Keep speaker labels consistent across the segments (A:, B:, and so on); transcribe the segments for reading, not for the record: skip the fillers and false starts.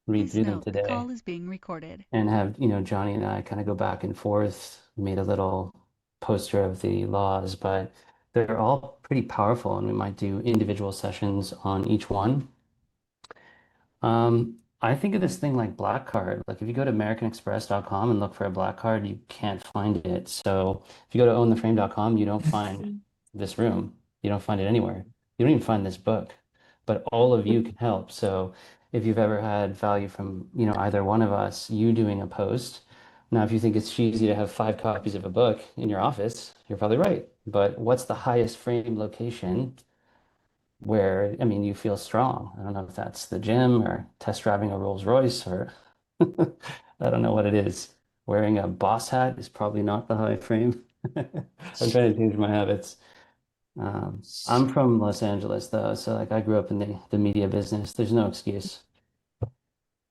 A: read
B: Please
A: through them
B: note the
A: today
B: call is being recorded.
A: and have, Johnny and I kind of go back and forth, made a little poster of the laws, but they're all pretty powerful and we might do individual sessions on each one. I think of this thing like black card. Like if you go to americanexpress.com and look for a black card, you can't find it. So if you go to owntheframe.com, you don't find this room. You don't find it anywhere. You don't even find this book. But all of you can help. So if you've ever had value from, either one of us, you doing a post. Now, if you think it's cheesy to have 5 copies of a book in your office, you're probably right. But what's the highest frame location where, I mean, you feel strong? I don't know if that's the gym or test driving a Rolls Royce or I don't know what it is. Wearing a boss hat is probably not the high frame. I'm trying to change my habits. I'm from Los Angeles though, so like I grew up in the media business. There's no excuse.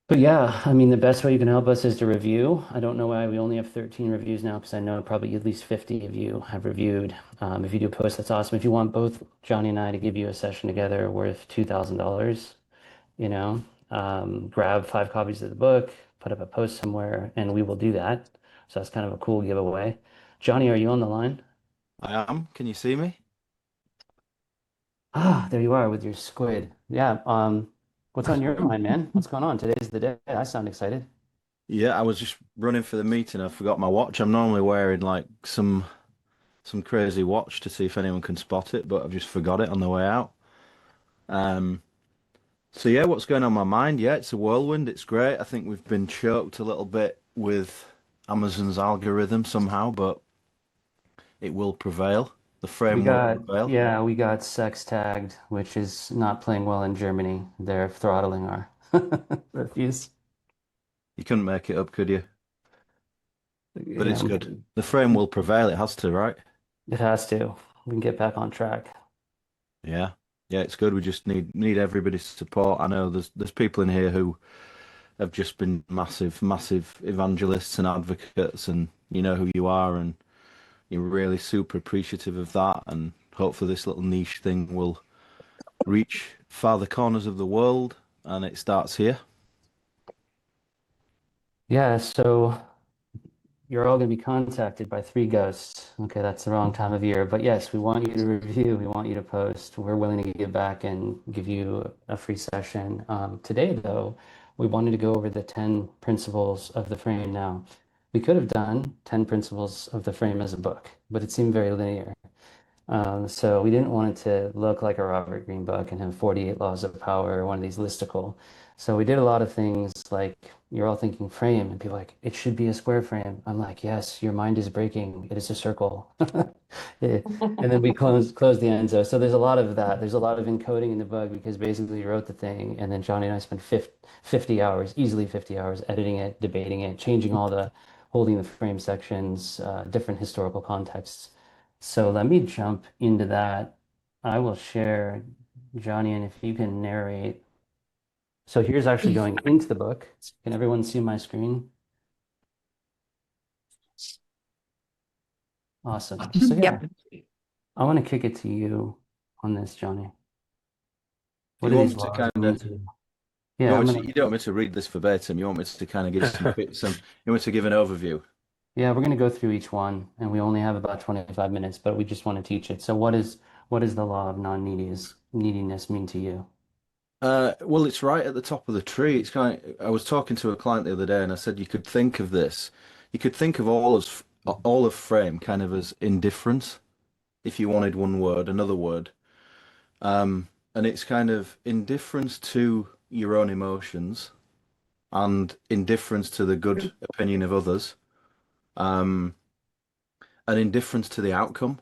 A: But yeah, I mean, the best way you can help us is to review. I don't know why we only have 13 reviews now because I know probably at least 50 of you have reviewed. If you do post, that's awesome. If you want both Johnny and I to give you a session together worth $2,000, grab 5 copies of the book, put up a post somewhere, and we will do that. So that's kind of a cool giveaway. Johnny, are you on the line?
C: I am. Can you see me?
A: Ah, there you are with your squid. Yeah. What's on your mind, man? What's going on? Today's the day. I sound excited.
C: Yeah, I was just running for the meeting. I forgot my watch. I'm normally wearing like some crazy watch to see if anyone can spot it, but I've just forgot it on the way out. Um, so yeah, what's going on in my mind? Yeah, it's a whirlwind. It's great. I think we've been choked a little bit with Amazon's algorithm somehow, but it will prevail. The
A: We
C: frame will
A: got,
C: prevail.
A: yeah, we got sex tagged, which is not playing well in Germany. They're throttling our reviews.
C: You couldn't make it up, could you? But
A: Yeah,
C: it's good. The frame will prevail. It has to, right?
A: it has to. We can get back on track.
C: Yeah. Yeah, it's good. We just need everybody's support. I know there's people in here who have just been massive evangelists and advocates, and you know who you are, and you're really super appreciative of that. And hopefully, this little niche thing will reach farther corners of the world, and it starts here.
A: Yeah, so you're all going to be contacted by 3 ghosts. Okay, that's the wrong time of year. But yes, we want you to review. We want you to post. We're willing to give back and give you a free session. Today, though, we wanted to go over the 10 principles of the frame. Now, we could have done 10 principles of the frame as a book, but it seemed very linear. So we didn't want it to look like a Robert Greene book and have 48 laws of power or one of these listicle. So we did a lot of things like you're all thinking frame and people are like, it should be a square frame. I'm like, yes, your mind is breaking. It is a circle. Yeah. And then we close the Enzo. So there's a lot of that. There's a lot of encoding in the bug because basically you wrote the thing and then Johnny and I spent 50 hours, easily 50 hours editing it, debating it, changing all the holding the frame sections, different historical contexts. So let me jump into that. I will share, Johnny, and if you can narrate. So here's actually going into the book. Can everyone see my screen? Awesome. So yeah,
B: Yep.
A: I want to kick it to you on this, Johnny. What
C: You
A: do
C: want
A: these
C: me to
A: laws
C: kind
A: mean
C: of
A: to you?
C: you
A: Yeah, I'm
C: want me
A: gonna.
C: to, you don't want me to read this verbatim. You want me to kind of give some bits, you want me to give an overview.
A: Yeah, we're gonna go through each one, and we only have about 25 minutes, but we just want to teach it. So what is the law of non-neediness mean to you?
C: Well, it's right at the top of the tree. It's kind of, I was talking to a client the other day and I said you could think of this. You could think of all of frame kind of as indifference if you wanted one word, another word. And it's kind of indifference to your own emotions and indifference to the good opinion of others, um, and indifference to the outcome.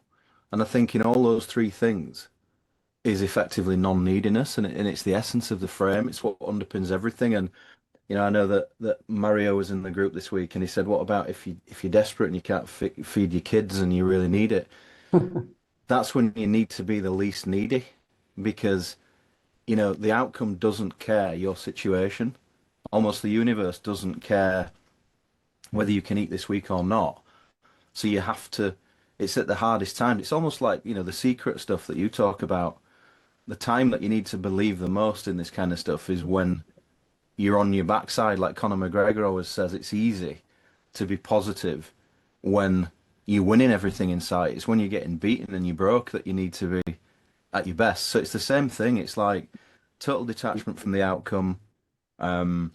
C: And I think in all those three things is effectively non-neediness, and it's the essence of the frame. It's what underpins everything. And I know that Mario was in the group this week, and he said, "What about if you're desperate and you can't feed your kids and you really need it? That's when you need to be the least needy, because the outcome doesn't care your situation. Almost the universe doesn't care whether you can eat this week or not. So you have to. It's at the hardest time. It's almost like the secret stuff that you talk about. The time that you need to believe the most in this kind of stuff is when you're on your backside. Like Conor McGregor always says, it's easy to be positive when you're winning everything in sight. It's when you're getting beaten and you're broke that you need to be at your best. So it's the same thing. It's like total detachment from the outcome. Um,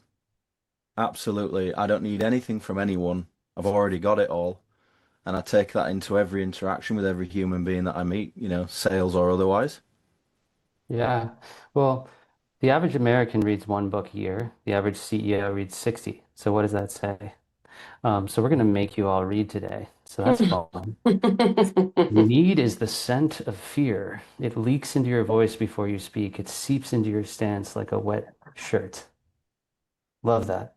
C: Absolutely. I don't need anything from anyone. I've already got it all. And I take that into every interaction with every human being that I meet, sales or otherwise.
A: Yeah. Well, the average American reads one book a year. The average CEO reads 60. So what does that say? So we're going to make you all read today. So that's fun. Need is the scent of fear. It leaks into your voice before you speak. It seeps into your stance like a wet shirt. Love that.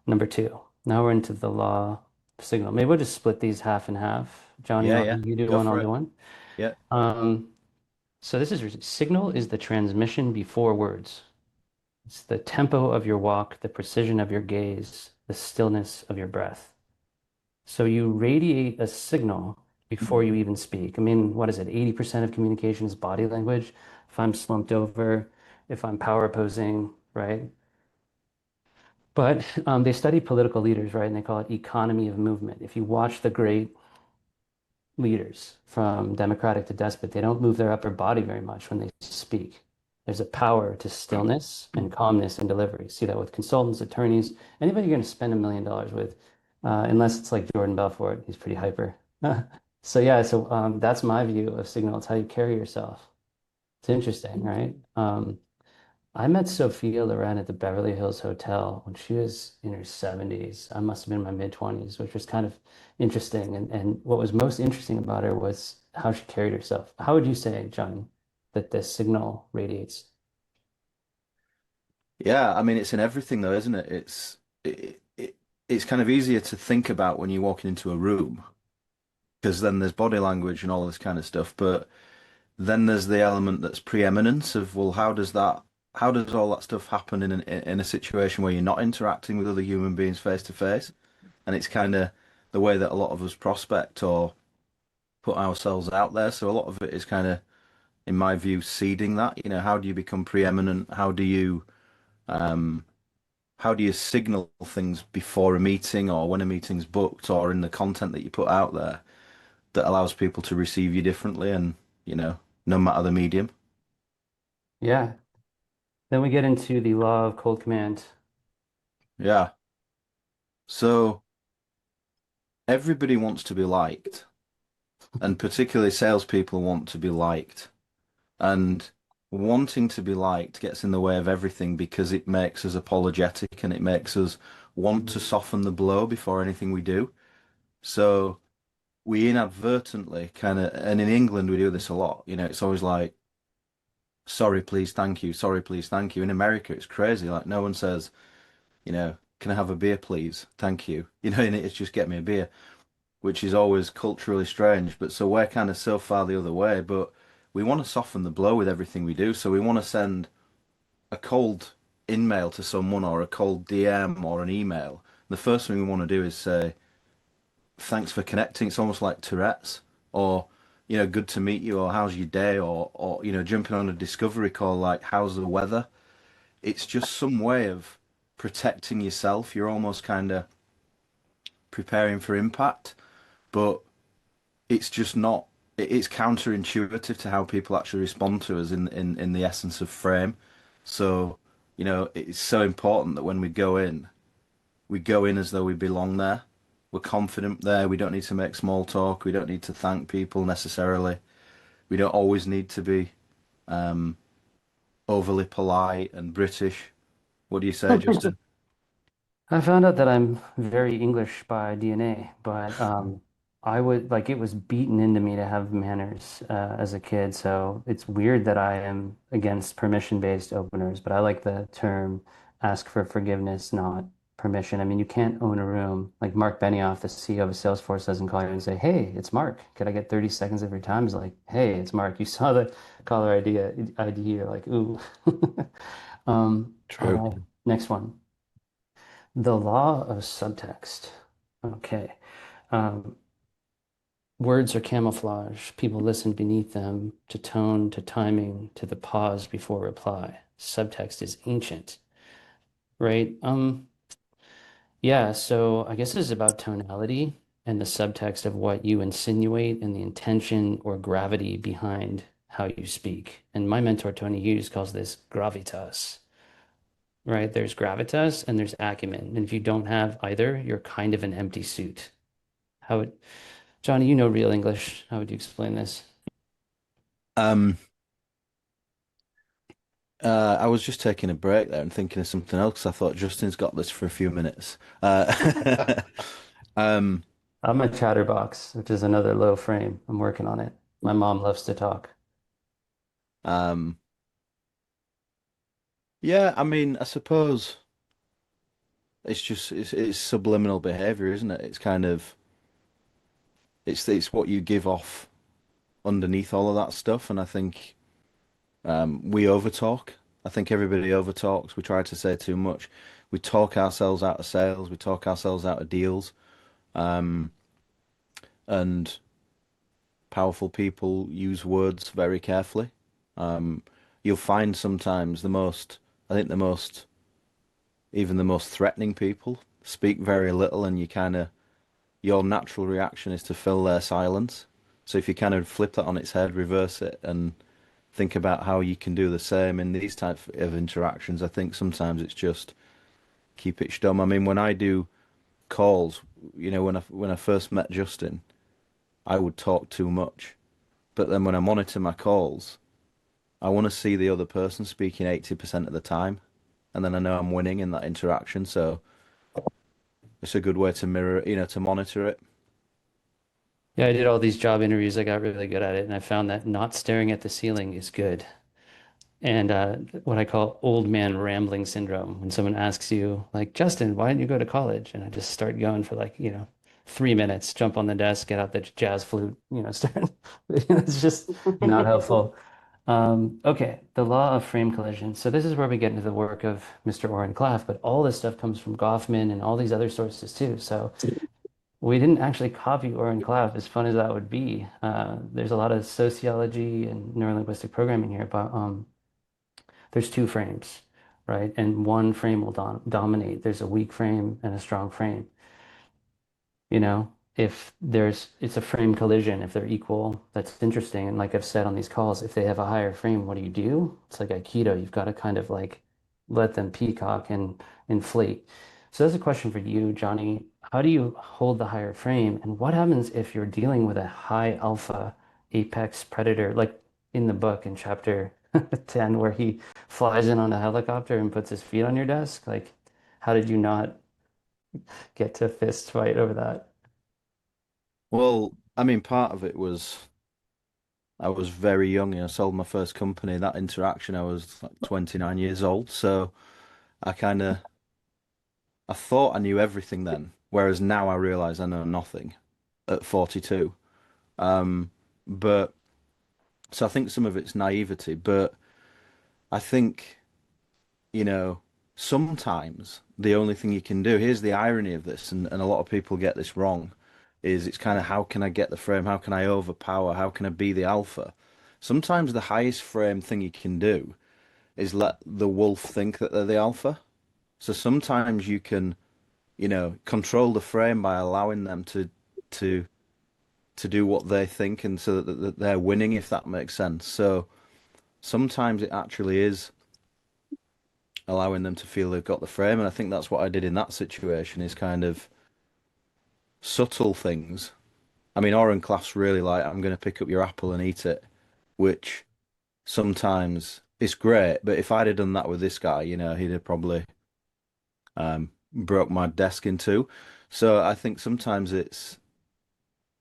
A: Number two. Now we're into the law of signal. Maybe we'll just split these half and half. Johnny,
C: Yeah, yeah.
A: you do
C: Go
A: one, I'll
C: for
A: do
C: it.
A: one.
C: Yeah.
A: Um, so this is signal is the transmission before words. It's the tempo of your walk, the precision of your gaze, the stillness of your breath. So you radiate a signal before you even speak. I mean, what is it? 80% of communication is body language. If I'm slumped over, if I'm power posing, right? But they study political leaders, right? And they call it economy of movement. If you watch the great leaders from democratic to despot, they don't move their upper body very much when they speak. There's a power to stillness and calmness in delivery. See that with consultants, attorneys, anybody you're going to spend $1 million with, unless it's like Jordan Belfort, he's pretty hyper. So yeah, that's my view of signal. It's how you carry yourself. It's interesting, right? I met Sophia Loren at the Beverly Hills Hotel when she was in her 70s. I must have been in my mid 20s, which was kind of interesting. And what was most interesting about her was how she carried herself. How would you say, Johnny, that this signal radiates?
C: Yeah, I mean it's in everything though, isn't it? It's kind of easier to think about when you're walking into a room because then there's body language and all this kind of stuff, but then there's the element that's preeminence of, well, how does all that stuff happen in a situation where you're not interacting with other human beings face to face? And it's kind of the way that a lot of us prospect or put ourselves out there. So a lot of it is kind of, in my view, seeding that. How do you become preeminent? Um, how do you signal things before a meeting or when a meeting's booked or in the content that you put out there that allows people to receive you differently and, no matter the medium?
A: Yeah. Then we get into the law of cold command.
C: Yeah. So everybody wants to be liked, and particularly salespeople want to be liked. And wanting to be liked gets in the way of everything because it makes us apologetic and it makes us want to soften the blow before anything we do. So we inadvertently kind of, and in England we do this a lot, it's always like, sorry, please, thank you, sorry, please, thank you. In America, it's crazy. Like no one says, can I have a beer, please? Thank you. And it's just get me a beer, which is always culturally strange. But so we're kind of so far the other way, but we want to soften the blow with everything we do. So we want to send a cold in-mail to someone or a cold DM or an email. The first thing we want to do is say, thanks for connecting. It's almost like Tourette's or, good to meet you or how's your day or, jumping on a discovery call like, how's the weather? It's just some way of protecting yourself. You're almost kind of preparing for impact, but it's just not. It's counterintuitive to how people actually respond to us in the essence of frame. So, it's so important that when we go in as though we belong there. We're confident there. We don't need to make small talk. We don't need to thank people necessarily. We don't always need to be um, overly polite and British. What do you say, Justin?
A: I found out that I'm very English by DNA, but I would like it was beaten into me to have manners as a kid. So it's weird that I am against permission-based openers, but I like the term ask for forgiveness, not permission. I mean, you can't own a room. Like Mark Benioff, the CEO of Salesforce, doesn't call you and say, "Hey, it's Mark. Could I get 30 seconds of your time?" He's like, "Hey, it's Mark. You saw the caller ID. You're like, ooh." All
C: True.
A: right, next one. The law of subtext. Okay. Um, Words are camouflage. People listen beneath them to tone, to timing, to the pause before reply. Subtext is ancient. right? Yeah, so I guess this is about tonality and the subtext of what you insinuate and the intention or gravity behind how you speak. And my mentor, Tony Hughes, calls this gravitas, right? There's gravitas and there's acumen. And if you don't have either, you're kind of an empty suit. How would, Johnny, you know real English. How would you explain this?
C: Um, I was just taking a break there and thinking of something else 'cause I thought Justin's got this for a few minutes. Um,
A: I'm a chatterbox, which is another low frame. I'm working on it. My mom loves to talk.
C: um, yeah, I mean, I suppose it's subliminal behavior, isn't it? It's kind of it's what you give off underneath all of that stuff, and I think we overtalk. I think everybody overtalks. We try to say too much. We talk ourselves out of sales. We talk ourselves out of deals. Um, and powerful people use words very carefully. Um, you'll find sometimes I think even the most threatening people speak very little, and your natural reaction is to fill their silence. So if you kind of flip that on its head, reverse it, and think about how you can do the same in these types of interactions, I think sometimes it's just keep it stum. I mean, when I do calls, when I first met Justin, I would talk too much. But then when I monitor my calls, I want to see the other person speaking 80% of the time. And then I know I'm winning in that interaction. So it's a good way to mirror, to monitor it.
A: Yeah, I did all these job interviews. I got really good at it, and I found that not staring at the ceiling is good. And what I call old man rambling syndrome, when someone asks you, like, Justin, why didn't you go to college? And I just start going for like, 3 minutes, jump on the desk, get out the jazz flute, start. It's just not helpful. Okay, the law of frame collision. So this is where we get into the work of Mr. Oren Klaff, but all this stuff comes from Goffman and all these other sources too. So we didn't actually copy Oren Klaff, as fun as that would be. There's a lot of sociology and neurolinguistic programming here, but there's two frames, right? And one frame will dominate. There's a weak frame and a strong frame. If it's a frame collision, if they're equal, that's interesting. And like I've said on these calls, if they have a higher frame, what do? It's like Aikido. You've got to kind of like let them peacock and inflate. So that's a question for you, Johnny. How do you hold the higher frame? And what happens if you're dealing with a high alpha apex predator, like in the book in chapter 10, where he flies in on a helicopter and puts his feet on your desk? Like, how did you not get to fist fight over that?
C: Well, I mean, part of it was I was very young and I sold my first company. That interaction, I was like 29 years old. So I kind of, I thought I knew everything then, whereas now I realize I know nothing at 42. Um, but so I think some of it's naivety, but I think, you know, sometimes the only thing you can do, here's the irony of this, and a lot of people get this wrong, is it's kind of how can I get the frame? How can I overpower? How can I be the alpha? Sometimes the highest frame thing you can do is let the wolf think that they're the alpha. So sometimes you can, control the frame by allowing them to to do what they think and so that they're winning, if that makes sense. So sometimes it actually is allowing them to feel they've got the frame. And I think that's what I did in that situation is kind of subtle things. I mean, Oren Claff's really like, I'm going to pick up your apple and eat it, which sometimes it's great. But if I'd have done that with this guy, he'd have probably broke my desk in two. So I think sometimes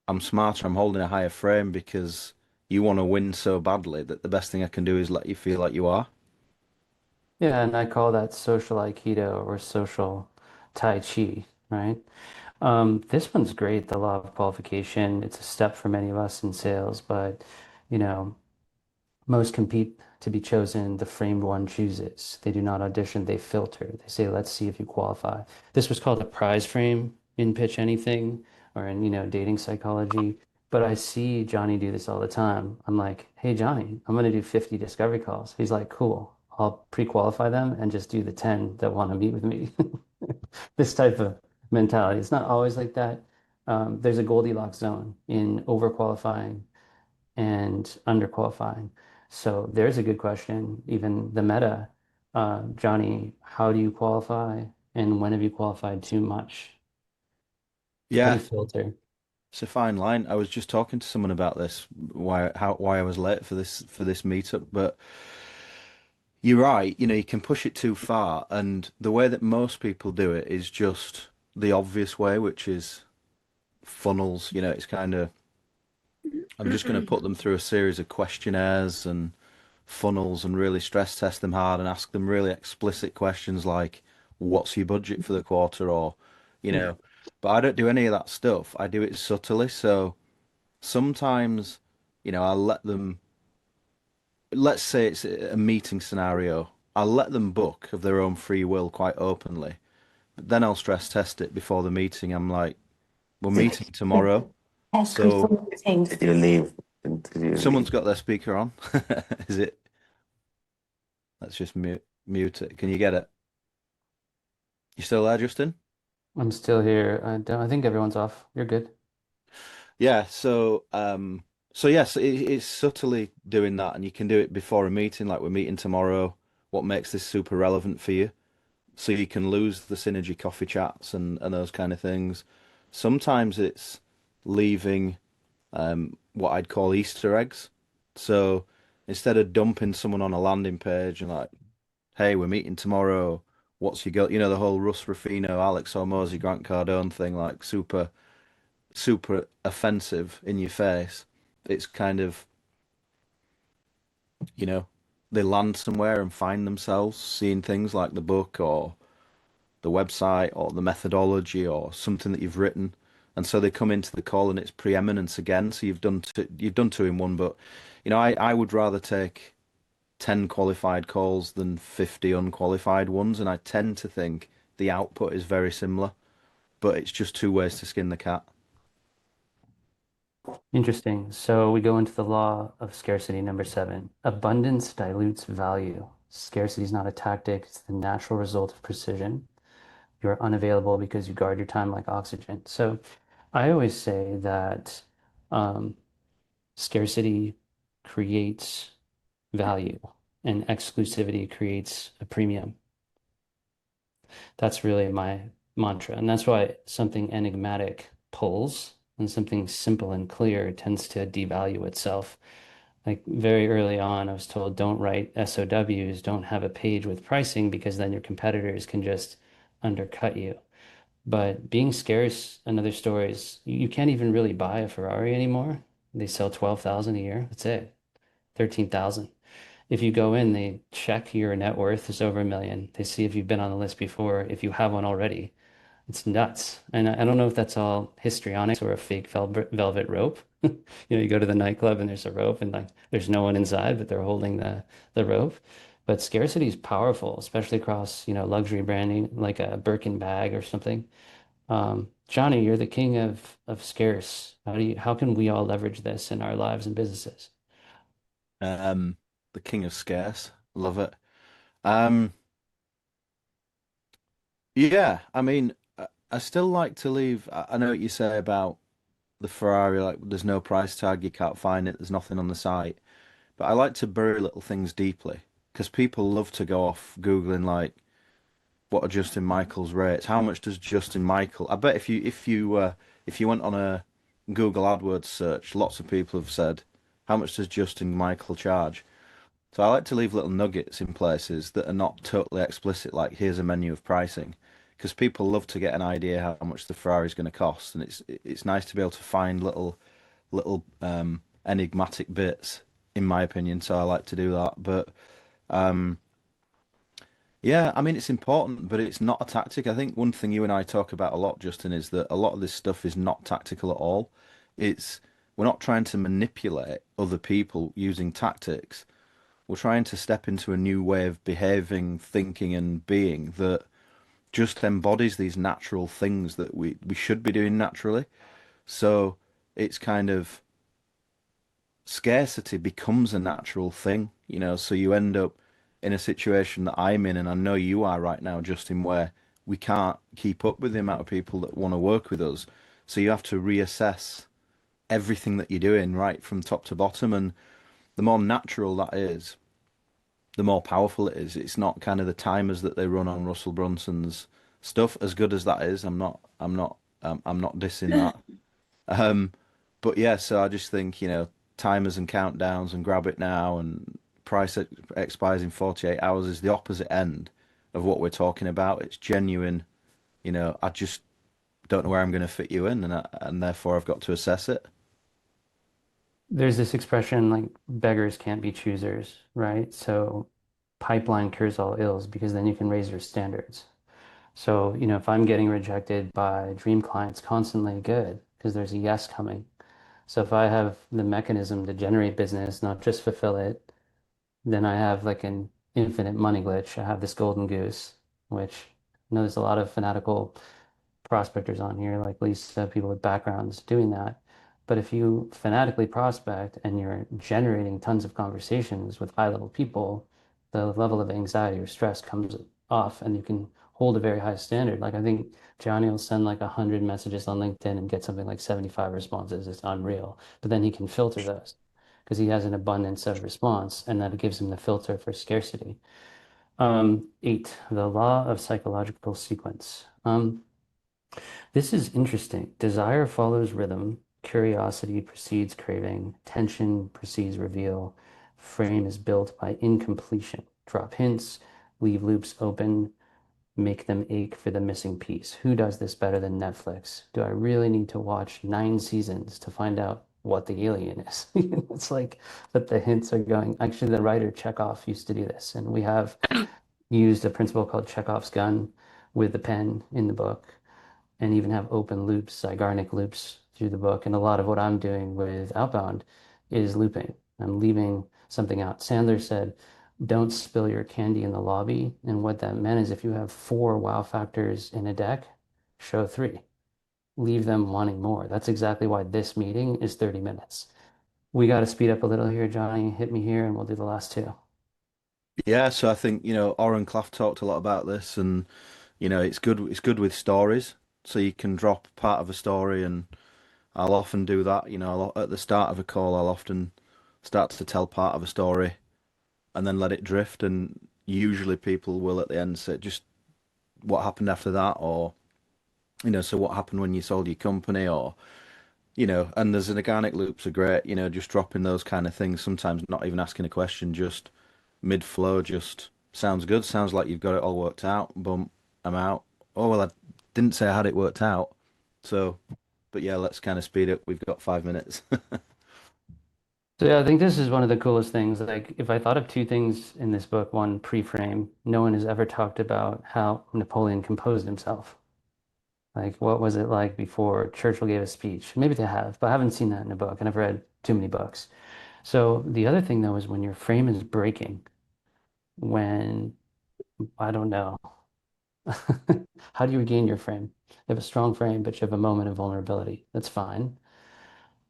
C: I'm smarter, I'm holding a higher frame because you want to win so badly that the best thing I can do is let you feel like you are.
A: Yeah, and I call that social Aikido or social Tai Chi, right? This one's great, the law of qualification. It's a step for many of us in sales, but you know, most compete to be chosen. The framed one chooses. They do not audition, they filter. They say, let's see if you qualify. This was called a prize frame in Pitch Anything or in, dating psychology. But I see Johnny do this all the time. I'm like, hey, Johnny, I'm going to do 50 discovery calls. He's like, cool. I'll pre-qualify them and just do the 10 that want to meet with me. This type of mentality. It's not always like that. There's a Goldilocks zone in overqualifying and underqualifying. So there's a good question. Even the meta, Johnny, how do you qualify and when have you qualified too much? How do
C: Yeah,
A: you filter?
C: it's a fine line. I was just talking to someone about this, why I was late for this meetup, but you're right, you can push it too far, and the way that most people do it is just the obvious way, which is funnels. It's kind of I'm just going to put them through a series of questionnaires and funnels and really stress test them hard and ask them really explicit questions like, what's your budget for the quarter? Or, you
A: Hmm.
C: know, but I don't do any of that stuff. I do it subtly. So sometimes, I'll let them, let's say it's a meeting scenario, I'll let them book of their own free will quite openly. But then I'll stress test it before the meeting. I'm like, we're meeting tomorrow. So
B: Did you leave? Did you
C: someone's
B: leave?
C: got their speaker on. Is it? Let's just mute it. Can you get it? You still there, Justin?
A: I'm still here. I think everyone's off. You're good.
C: Yeah. So yes, it's subtly doing that, and you can do it before a meeting, like we're meeting tomorrow. What makes this super relevant for you? So you can lose the synergy coffee chats and those kind of things. Sometimes it's leaving what I'd call Easter eggs. So instead of dumping someone on a landing page and like, hey, we're meeting tomorrow. What's your go? The whole Russ Ruffino, Alex Hormozy, Grant Cardone thing, like super offensive in your face. It's kind of, you know, they land somewhere and find themselves seeing things like the book or the website or the methodology or something that you've written. And so they come into the call and it's preeminence again. So you've done two in one, but I would rather take 10 qualified calls than 50 unqualified ones, and I tend to think the output is very similar, but it's just two ways to skin the cat.
A: Interesting. So we go into the law of scarcity, number seven. Abundance dilutes value. Scarcity is not a tactic, it's the natural result of precision. You're unavailable because you guard your time like oxygen. So I always say that um, scarcity creates value and exclusivity creates a premium. That's really my mantra. And that's why something enigmatic pulls and something simple and clear tends to devalue itself. Like very early on, I was told don't write SOWs, don't have a page with pricing because then your competitors can just undercut you. But being scarce, another story is you can't even really buy a Ferrari anymore. They sell 12,000 a year. That's it. 13,000. If you go in, they check your net worth is over a million. They see if you've been on the list before, if you have one already. It's nuts. And I don't know if that's all histrionics or a fake velvet rope. You go to the nightclub and there's a rope and like there's no one inside, but they're holding the rope. But scarcity is powerful, especially across, luxury branding, like a Birkin bag or something. Johnny, you're the king of scarce. How can we all leverage this in our lives and businesses?
C: Um, the king of scarce, love it. Um, yeah, I mean, I still like to leave. I know what you say about the Ferrari, like there's no price tag, you can't find it, there's nothing on the site. But I like to bury little things deeply because people love to go off Googling like what are Justin Michael's rates? How much does Justin Michael? I bet if you went on a Google AdWords search, lots of people have said, how much does Justin Michael charge? So I like to leave little nuggets in places that are not totally explicit, like here's a menu of pricing, because people love to get an idea how much the Ferrari is going to cost, and it's nice to be able to find little enigmatic bits, in my opinion. So I like to do that, but. Um, Yeah, I mean, it's important, but it's not a tactic. I think one thing you and I talk about a lot, Justin, is that a lot of this stuff is not tactical at all. It's we're not trying to manipulate other people using tactics. We're trying to step into a new way of behaving, thinking, and being that just embodies these natural things that we should be doing naturally. So it's kind of scarcity becomes a natural thing, so you end up in a situation that I'm in, and I know you are right now, Justin, where we can't keep up with the amount of people that want to work with us. So you have to reassess everything that you're doing right from top to bottom. And the more natural that is, the more powerful it is. It's not kind of the timers that they run on Russell Brunson's stuff, as good as that is. I'm not dissing that. Um, but yeah, so I just think, timers and countdowns and grab it now and expires in 48 hours is the opposite end of what we're talking about. It's genuine, I just don't know where I'm going to fit you in, and therefore I've got to assess it.
A: There's this expression like beggars can't be choosers, right? So pipeline cures all ills because then you can raise your standards. So, if I'm getting rejected by dream clients constantly, good, because there's a yes coming. So if I have the mechanism to generate business, not just fulfill it, then I have like an infinite money glitch. I have this golden goose, which there's a lot of fanatical prospectors on here, like Lisa, people with backgrounds doing that. But if you fanatically prospect and you're generating tons of conversations with high level people, the level of anxiety or stress comes off and you can hold a very high standard. Like I think Johnny will send like 100 messages on LinkedIn and get something like 75 responses. It's unreal. But then he can filter those because he has an abundance of response and that gives him the filter for scarcity. Eight, the law of psychological sequence. This is interesting. Desire follows rhythm. Curiosity precedes craving. Tension precedes reveal. Frame is built by incompletion. Drop hints, leave loops open, make them ache for the missing piece. Who does this better than Netflix? Do I really need to watch 9 seasons to find out what the alien is? It's like, but the hints are going. Actually, the writer Chekhov used to do this, and we have used a principle called Chekhov's gun with the pen in the book and even have open loops, Zeigarnik loops through the book. And a lot of what I'm doing with Outbound is looping. I'm leaving something out. Sandler said, don't spill your candy in the lobby. And what that meant is if you have 4 wow factors in a deck, show 3. Leave them wanting more. That's exactly why this meeting is 30 minutes. We got to speed up a little here, Johnny. Hit me here and we'll do the last two.
C: Yeah, so I think, Oren Claff talked a lot about this, and it's good with stories. So you can drop part of a story, and I'll often do that. At the start of a call, I'll often start to tell part of a story and then let it drift. And usually people will at the end say, just what happened after that, or, so what happened when you sold your company, or, and there's an organic loops are great, just dropping those kind of things, sometimes not even asking a question, just mid-flow, just sounds good, sounds like you've got it all worked out, boom, I'm out. Oh, well, I didn't say I had it worked out. So, but yeah, let's kind of speed it. We've got 5 minutes.
A: So yeah, I think this is one of the coolest things. Like if I thought of 2 things in this book, one pre-frame, no one has ever talked about how Napoleon composed himself. Like what was it like before Churchill gave a speech? Maybe they have, but I haven't seen that in a book, and I've read too many books. So the other thing though is when your frame is breaking, when I don't know, how do you regain your frame? You have a strong frame, but you have a moment of vulnerability. That's fine.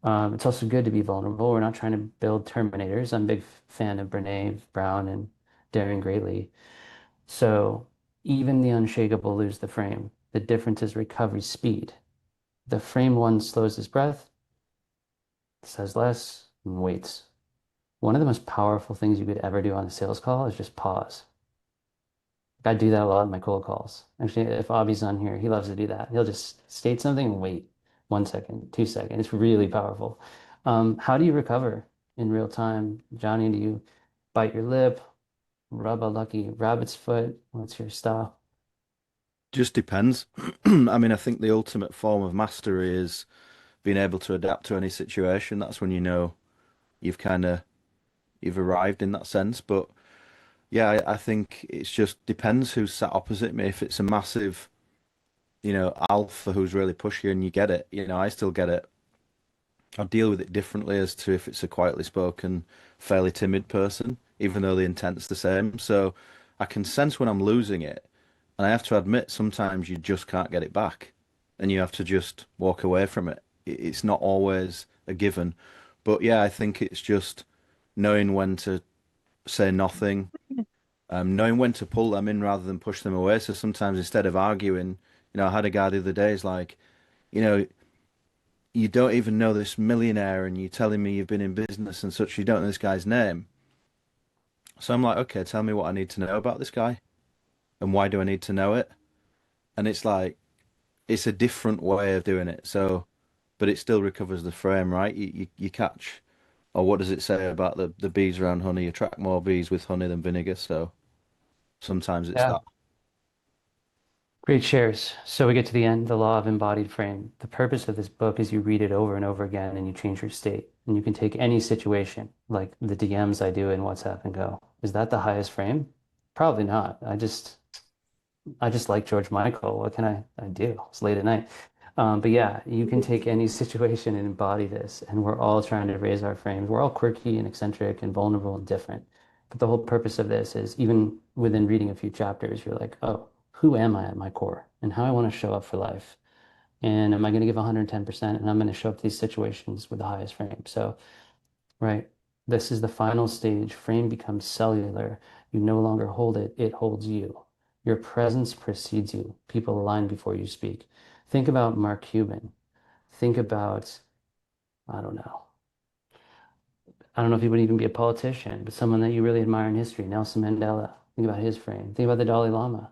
A: It's also good to be vulnerable. We're not trying to build Terminators. I'm a big fan of Brene Brown and Daring Greatly. So even the unshakable lose the frame. The difference is recovery speed. The frame one slows his breath, says less, and waits. One of the most powerful things you could ever do on a sales call is just pause. I do that a lot in my cold calls. Actually, if Avi's on here, he loves to do that. He'll just state something and wait 1 second, 2 seconds. It's really powerful. How do you recover in real time? Johnny, do you bite your lip, rub a lucky rabbit's foot? What's your style?
C: Just depends. I mean, I think the ultimate form of mastery is being able to adapt to any situation. That's when you've kind of you've arrived in that sense. But yeah, I think it's just depends who's sat opposite me. If it's a massive, alpha who's really pushy and you get it, I still get it. I deal with it differently as to if it's a quietly spoken, fairly timid person, even though the intent's the same. So I can sense when I'm losing it, and I have to admit sometimes you just can't get it back, and you have to just walk away from it. It's not always a given, but yeah, I think it's just knowing when to say nothing, knowing when to pull them in rather than push them away. So sometimes instead of arguing, I had a guy the other day, is like, you know, you don't even know this millionaire and you're telling me you've been in business and such, you don't know this guy's name. So I'm like, okay, tell me what I need to know about this guy and why do I need to know it? And it's like, it's a different way of doing it. So, but it still recovers the frame, right? You catch, or what does it say about the bees around honey? You attract more bees with honey than vinegar. So sometimes it's
A: Yeah.
C: that.
A: Great shares. So we get to the end, the law of embodied frame. The purpose of this book is you read it over and over again and you change your state. And you can take any situation, like the DMs I do in WhatsApp, and go, is that the highest frame? Probably not. I just like George Michael. What can I do? It's late at night. But yeah, you can take any situation and embody this. And we're all trying to raise our frames. We're all quirky and eccentric and vulnerable and different. But the whole purpose of this is even within reading a few chapters, you're like, oh, who am I at my core and how I want to show up for life? And am I going to give 110%? And I'm going to show up to these situations with the highest frame. So, right, this is the final stage. Frame becomes cellular. You no longer hold it, it holds you. Your presence precedes you. People align before you speak. Think about Mark Cuban. Think about, I don't know. I don't know if he would even be a politician, but someone that you really admire in history, Nelson Mandela. Think about his frame. Think about the Dalai Lama,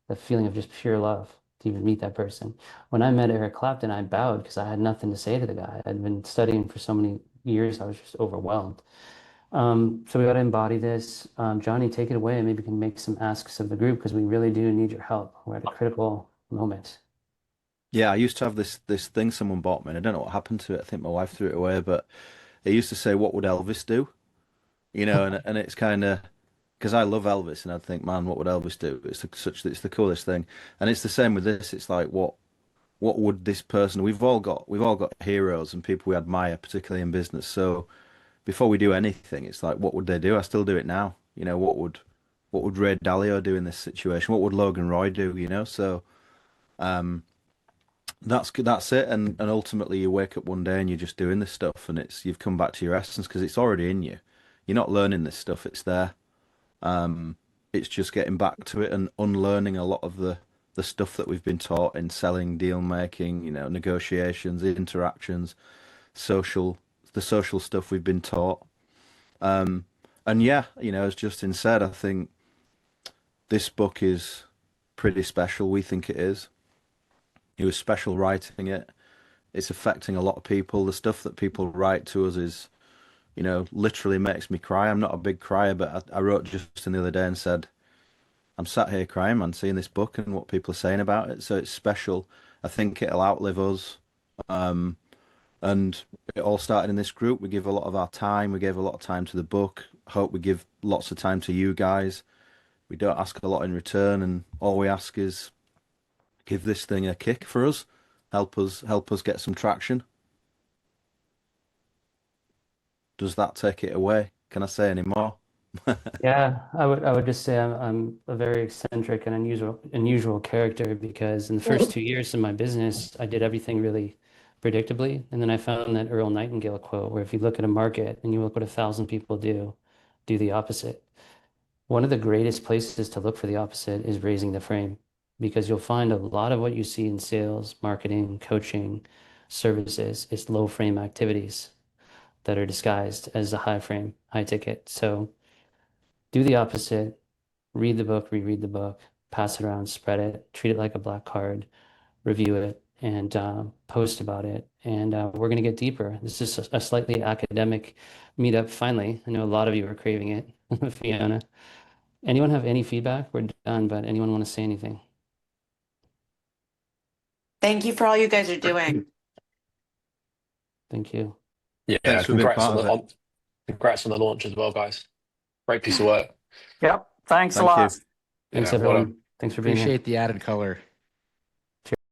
A: that feeling of just pure love to even meet that person. When I met Eric Clapton, I bowed because I had nothing to say to the guy. I'd been studying for so many years, I was just overwhelmed. So we got to embody this. Johnny, take it away. Maybe we can make some asks of the group because we really do need your help. We're at a critical moment.
C: Yeah, I used to have this thing someone bought me, and I don't know what happened to it. I think my wife threw it away, but it used to say, "What would Elvis do?" And it's kind of because I love Elvis, and I'd think, man, what would Elvis do? It's the coolest thing, and it's the same with this. It's like, what would this person? We've all got heroes and people we admire, particularly in business. So before we do anything, it's like, what would they do? I still do it now. What would Ray Dalio do in this situation? What would Logan Roy do? So that's it. And ultimately, you wake up one day and you're just doing this stuff, and you've come back to your essence because it's already in you. You're not learning this stuff; it's there. It's just getting back to it and unlearning a lot of the stuff that we've been taught in selling, deal making, negotiations, interactions, social, the social stuff we've been taught. Um, and yeah, as Justin said, I think this book is pretty special. We think it is. It was special writing it. It's affecting a lot of people. The stuff that people write to us is, literally makes me cry. I'm not a big crier, but I wrote Justin the other day and said, I'm sat here crying, man, seeing this book and what people are saying about it. So it's special. I think it'll outlive us. Um, and it all started in this group. We give a lot of our time. We gave a lot of time to the book. Hope we give lots of time to you guys. We don't ask a lot in return, and all we ask is give this thing a kick for us. Help us get some traction. Does that take it away? Can I say any more?
A: Yeah, I would just say I'm a very eccentric and unusual character because in the first 2 years of my business, I did everything really predictably. And then I found that Earl Nightingale quote where if you look at a market and you look what 1,000 people do the opposite. One of the greatest places to look for the opposite is raising the frame because you'll find a lot of what you see in sales, marketing, coaching, services is low frame activities that are disguised as a high frame, high ticket. So do the opposite, read the book, reread the book, pass it around, spread it, treat it like a black card, review it, and post about it. And we're going to get deeper. This is a slightly academic meetup. Finally, I know a lot of you are craving it. Fiona, anyone have any feedback? We're done, but anyone want to say anything?
D: Thank you for all you guys are doing.
A: Thank you.
E: Yeah,
C: Thanks for being part of it.
E: congrats on the launch as well, guys. Great piece of work.
F: Yep. Thanks a
C: Thank you.
F: lot.
A: Thanks,
E: Yeah, well
A: everyone.
E: done.
A: Thanks for being here.
F: Appreciate the added color.